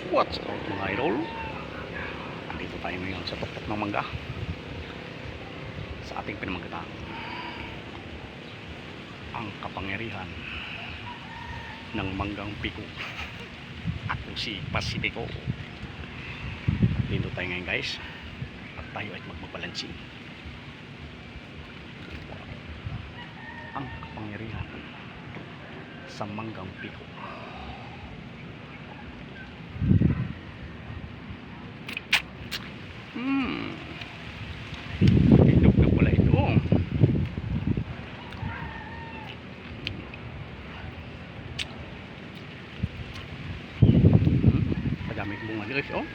What's up mga idol? Dito tayo ngayon sa tuktok ng mangga sa ating pinamagatan ang kapangyarihan ng manggang piko. Ako si Pasipiko. Dito tayo ngayon guys at tayo ay magbabalansin ang kapangyarihan sa manggang piko. Inog na pala ito. Madami bunga guys, oh.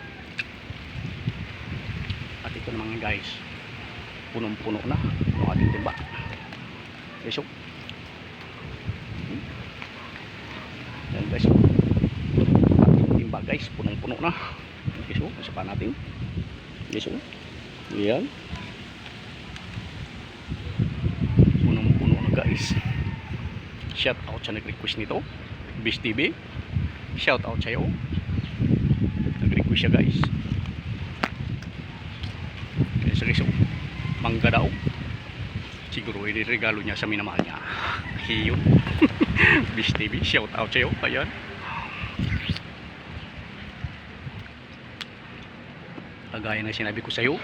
At ito naman guys, punong-puno na yung ating timba. Guys, oh. Yan guys, oh. Ating timba guys, punong-puno na. Guys, oh, isa pa natin. Guys, oh. Yan. Punong-puno na guys. Shout out sa nag-request nito, Bis TV. Shout out sa'yo. Nag-request siya guys. Kaya sa guys, oh, mangga daw. Siguro i-regalo niya sa minamahal niya. Yun. Bis TV, shout out sa'yo. Ayan. Kagaya na sinabi ko sa'yo,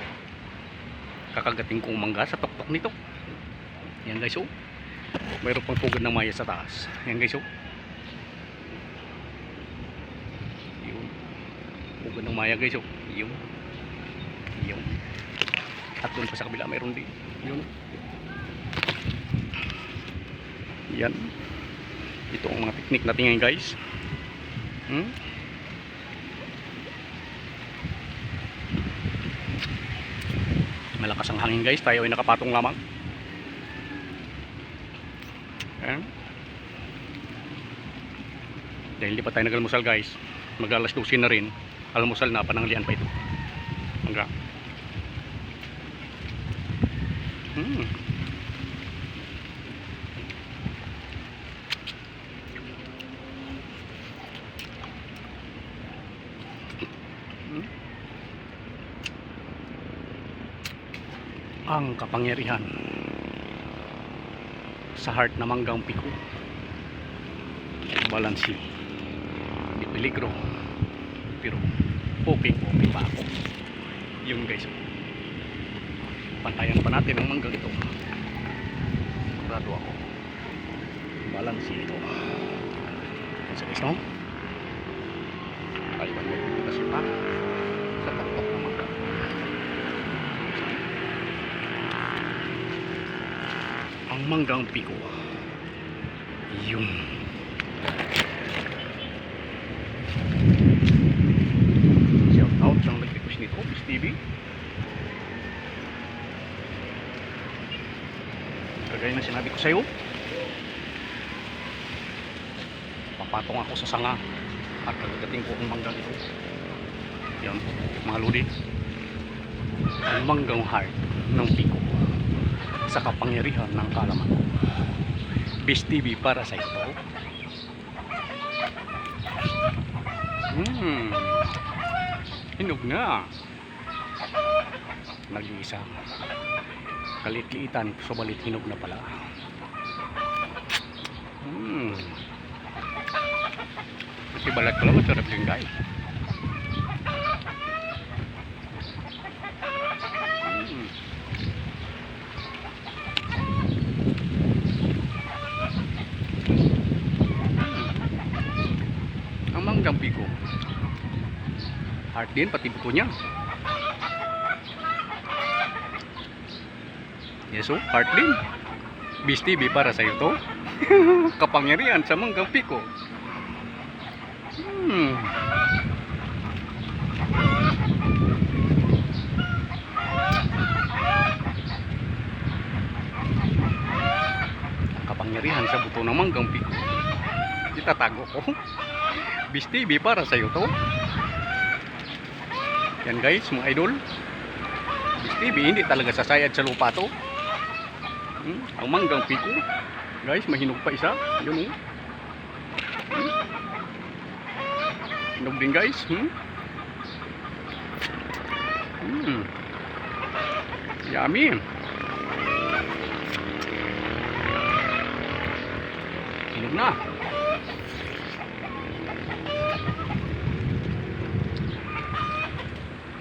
kakagating kong mangga sa tuktok nito. Yan guys, oh. Mayroon pang pugad ng maya sa taas. Yan guys, oh. Yun. Pugad ng maya guys, oh. Yun. Yun. At doon pa sa kabila mayroon din. Yun. Yan. Ito ang mga technique natin ngayon guys. Malakas ang hangin guys, tayo ay nakapatong lamang. Ayan. Dahil hindi pa tayo nag-almusal guys, mag-alas 12 na rin. Almusal na, pananghalian pa ito. Mangga. Ang kapangyarihan sa heart na manggang piko. Balansi, di peligro, pero okay pa ako. Yun guys, pantayan pa natin ang manggang ito. Sigurado ako balansi ito. Sa guys, no? Ay, may kasi pa sa tuktok ng mangga. Ang manggang piko. Yung shout out sa nag-request nito, Bis TV. Kagaya na sinabi ko sa'yo, papatong ako sa sanga at kagagating ko ang manggang ito. Yan, mga lodi. Ang manggang heart ng piko sa kapangyarihan ng kalaman. Bis TV para sa ito. Hinog na. Nag-iisa. Kalit-liitan, subalit hinog na pala. Kasi balat ko lang, masarap yung guys. Manggang piko heart din, pati buto niya. Yes, oh, heart din. Bis TV para sa iyo to. Kapangyarihan sa manggang piko. Kapangyarihan sa buto ng manggang piko. Itatago ko. Bis TV para sa iyo to. Yan guys, mga idol. Bis TV hindi talaga sasayad sa lupa to. Ang manggang piko. Guys, mahinog pa isa. Yun, Hinog din guys. Yummy. Hinog na.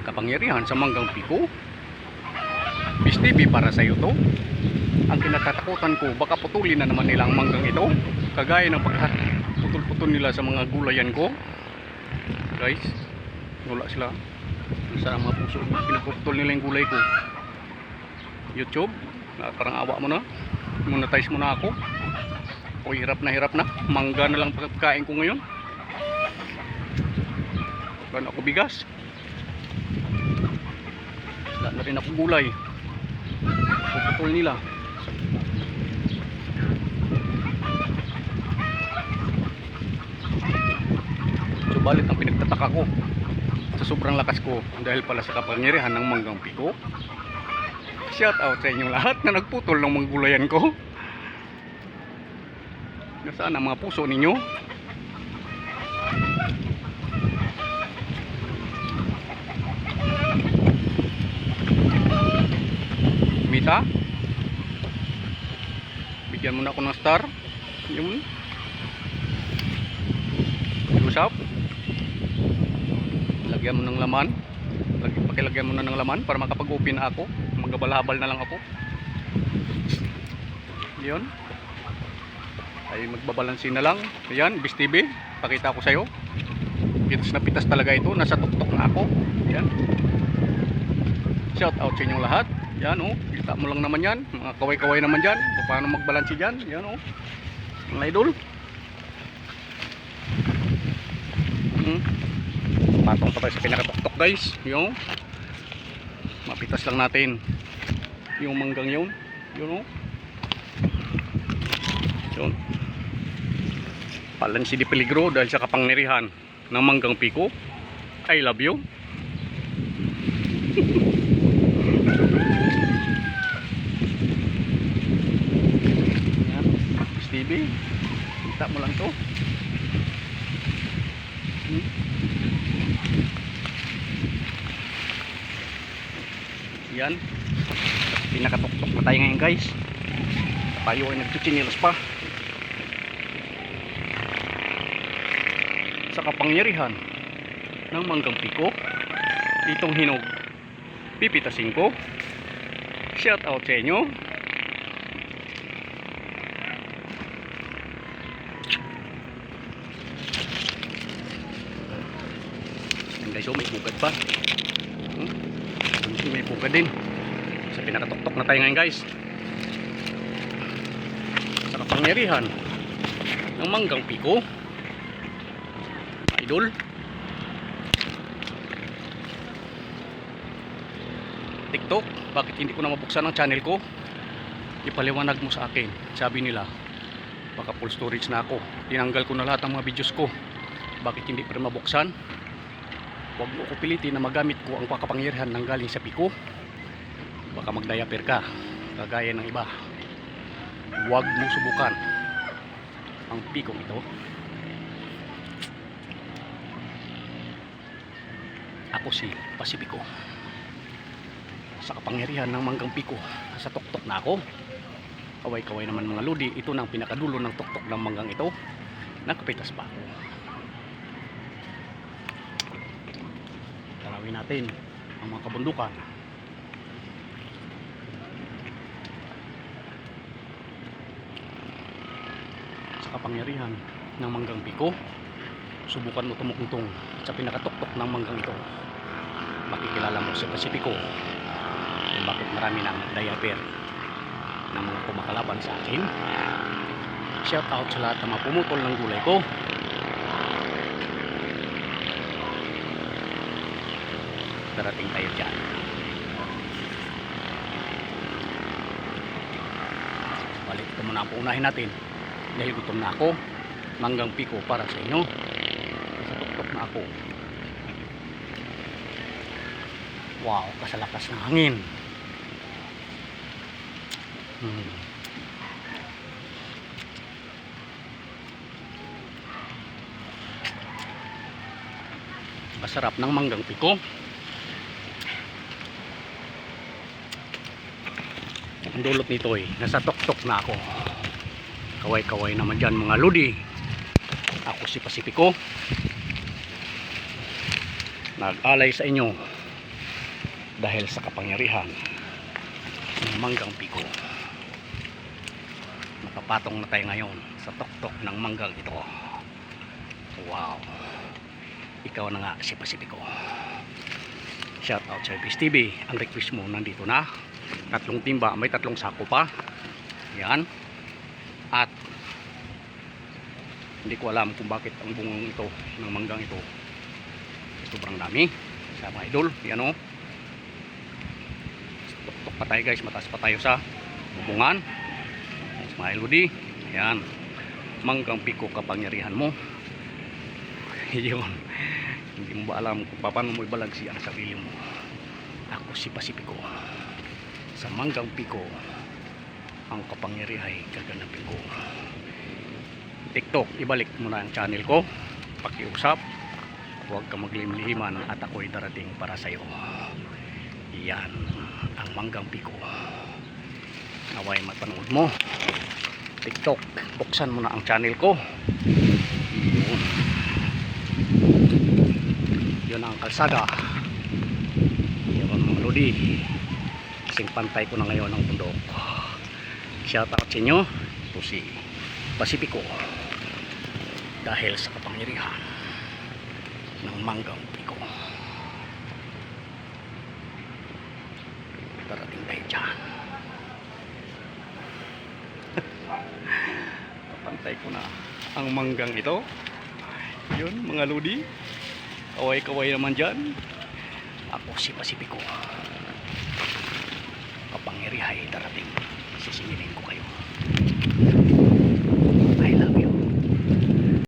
Kapangyarihan sa manggang piko. Fish TV para sa iyo to. Ang kinatatakutan ko, baka putulin na naman nila ang manggang ito. Kagaya ng pagputol-putol nila sa mga gulayan ko. Guys, wala sila. Saan ang mga puso? Pinagputol nila yung gulay ko. YouTube, parang awa mo na. Monetize mo na ako. O hirap na. Mangga na lang pagkain ko ngayon. Wala ako bigas. Wala na rin ako gulay. Puputol nila. Subalit ang pinagtataka ko sa sobrang lakas ko dahil pala sa kapangyarihan ng manggang piko. Shout out sa inyong lahat na nagputol ng mga gulayan ko. Nasaan ang mga puso ninyo? Mita, bigyan mo na ako ng star. Yun. Usap. Lagyan mo ng laman. Pakilagyan mo na ng laman para makapag-open na ako. Magabal-habal na lang ako. Yun. Ay magbabalansin na lang. Ayan, Fish TV. Pakita ko sa'yo. Pitas na pitas talaga ito. Nasa tuktok na ako. Ayan. Shout out sa inyong lahat. Yan oh. Kita mo lang naman yan. Mga kaway-kaway naman dyan. Paano magbalansi dyan. Yan oh. Mga idol. Patong pa tayo sa pinakatuktok guys. Yung mapitas lang natin yung manggang yun. Yun oh. Yun. Palansi di peligro dahil sa kapangyarihan ng manggang piko. I love you. Yan. Stevie, kita mo lang to. Yan. Pinakatuktok na tayo ngayon guys. Tayo ay nagchichinilas pa. Sa kapangyarihan ng manggang piko, itong hinog pipitasin ko. Shout out sa inyo. Yan guys, may bugad pa. May bugad din. Sa pinakatuktok na tayo ngayon guys. Sa kapangyarihan ng manggang piko, idol. TikTok, bakit hindi ko na mabuksan ang channel ko? Ipaliwanag mo sa akin. Sabi nila baka full storage na ako. Tinanggal ko na lahat ng mga videos ko. Bakit hindi pa rin mabuksan? Huwag mo ko pilitin na magamit ko ang kapangyarihan ng galing sa piko. Baka magdiaper ka kagaya ng iba. Huwag mo subukan ang pikong ito. Ako si Pasipiko. Sa kapangyarihan ng manggang piko, sa tuktok na ako. Kaway-kaway naman mga lodi. Ito na ang pinakadulo ng tuktok ng manggang ito. Nakapitas pa ako. Tarawin natin ang mga kabundukan. Sa kapangyarihan ng manggang piko, subukan mo tumutungtong sa pinakatuktok ng manggang ito. Makikilala mo sa Pasipiko kung bakit marami ng diaper ng mga kumakalaban sa akin. Shout out sa lahat ng mga pumutol ng gulay ko. Darating tayo dyan. Balik ito muna ang paunahin natin dahil gutom na ako. Manggang piko para sa inyo. Sa tuktok na ako. Wow, kasalakas ng hangin. Masarap ng manggang piko. Ang dulot nito nasa tuktok na ako. Kaway-kaway naman dyan mga lodi. Ako si Pasipiko. Nag-alay sa inyo dahil sa kapangyarihan ng manggang piko. Nakapatong na tayo ngayon sa tuktok ng manggang ito. Wow. Ikaw na nga si Pasipiko. Shout out sa Ibis TV. Ang request mo nandito na. 3 timba, may 3 sako pa. Yan. At hindi ko alam kung bakit ang bungang ito ng manggang ito sobrang dami sa mga idol. Yan o. Tuktok pa tayo guys, mataas pa tayo sa bubungan. Mga lodi. Yan. Manggang piko kapangyarihan mo. Yun. Hindi mo ba alam kung paano mo ibalagsi ang sarili mo. Ako si Pasipiko. Sa manggang piko ang kapangyarihan gaganapin ko. TikTok, ibalik mo na ang channel ko. Pakiusap, huwag ka maglimlihiman at ako'y darating para sa iyo. Yan ang manggang piko. Naway mapanood mo. TikTok, buksan mo na ang channel ko. Yun ang kalsada. Yun mga lodi. Kasing pantay ko na ngayon ang bundok. Shout out sa inyo. Ito si Pasipiko. Dahil sa kapangyarihan ng manggang piko. Darating tayo dyan. Kapantay ko na ang manggang ito. Yun mga lodi. Kaway-kaway naman dyan. Ako si Pasipiko. Kapangyarihan darating. Sisingilin ko kayo.